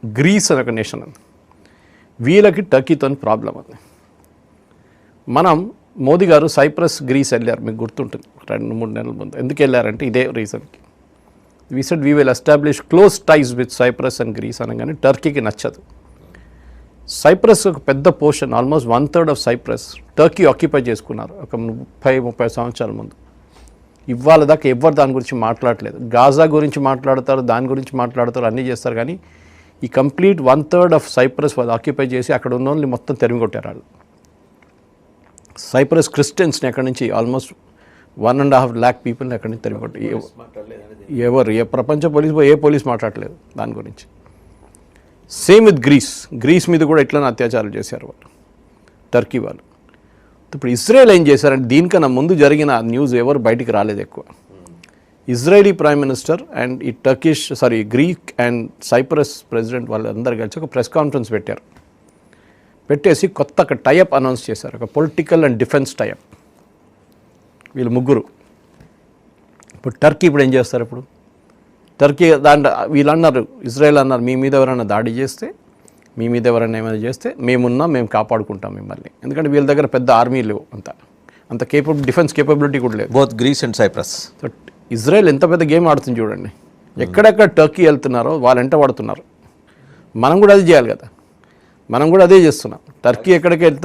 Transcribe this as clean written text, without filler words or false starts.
Grace అనే ఒక nation ఉంది, వీళ్ళకి టర్కీతో ప్రాబ్లం ఉంది. మనం మోదీ గారు సైప్రస్ గ్రీస్ వెళ్ళారు, మీకు గుర్తుంటుంది 2-3 నెలల ముందు. ఎందుకు వెళ్ళారంటే ఇదే రీజన్కి. We said we will establish close ties with Cyprus and Greece అనగానే టర్కీకి నచ్చదు. సైప్రస్ ఒక పెద్ద portion, almost 1/3 of Cyprus Turkey occupy చేసుకున్నారు ఒక 30-30 సంవత్సరాల ముందు. ఇవాళ దాకా ఎవరు దాని గురించి మాట్లాడలేదు. గాజా గురించి మాట్లాడతారు, దాని గురించి మాట్లాడతారు, అన్నీ చేస్తారు, కానీ ఈ కంప్లీట్ 1/3 ఆఫ్ సైప్రస్ వాళ్ళు ఆక్యుపై చేసి అక్కడ ఉన్న వాళ్ళని మొత్తం తెరిమి కొట్టారు వాళ్ళు. సైప్రస్ క్రిస్టియన్స్ని అక్కడి నుంచి ఆల్మోస్ట్ 1.5 lakh పీపుల్ని అక్కడి నుంచి తెరిమి కొట్టి ఎవరు ప్రపంచ పోలీస్ మాట్లాడలేదు దాని గురించి. సేమ్ విత్ గ్రీస్ మీద కూడా ఇట్లనే అత్యాచారాలు చేశారు వాళ్ళు, టర్కీ వాళ్ళు. ఇప్పుడు ఇజ్రాయెల్ ఏం చేశారంటే దీనికన్నా ముందు జరిగిన న్యూస్ ఎవరు బయటికి రాలేదు ఎక్కువ. ఇజ్రాయలీ ప్రైమ్ మినిస్టర్ అండ్ ఈ గ్రీక్ అండ్ సైప్రస్ ప్రెసిడెంట్ వాళ్ళందరూ కలిసి ఒక ప్రెస్ కాన్ఫరెన్స్ పెట్టేసి కొత్త ఒక టైఅప్ అనౌన్స్ చేశారు, ఒక పొలిటికల్ అండ్ డిఫెన్స్ టైఅప్. వీళ్ళు ముగ్గురు. ఇప్పుడు టర్కీ ఇప్పుడు ఏం చేస్తారు? ఇప్పుడు టర్కీ వీళ్ళు అన్నారు, ఇజ్రాయెల్ అన్నారు, మీ మీద ఎవరైనా దాడి చేస్తే, మీ మీద ఎవరైనా ఏమైనా చేస్తే మేము కాపాడుకుంటాం మిమ్మల్ని. ఎందుకంటే వీళ్ళ దగ్గర పెద్ద ఆర్మీ లేవు, అంత డిఫెన్స్ కేపబిలిటీ కూడా లేదు. Both Greece and Cyprus. So Israel ఎంత పెద్ద గేమ్ ఆడుతుంది చూడండి. ఎక్కడెక్కడ టర్కీ వెళ్తున్నారో వాళ్ళు ఎంట పడుతున్నారు. మనం కూడా అది చేయాలి కదా, మనం కూడా అదే చేస్తున్నాం. టర్కీ ఎక్కడికి వెళ్తున్నారు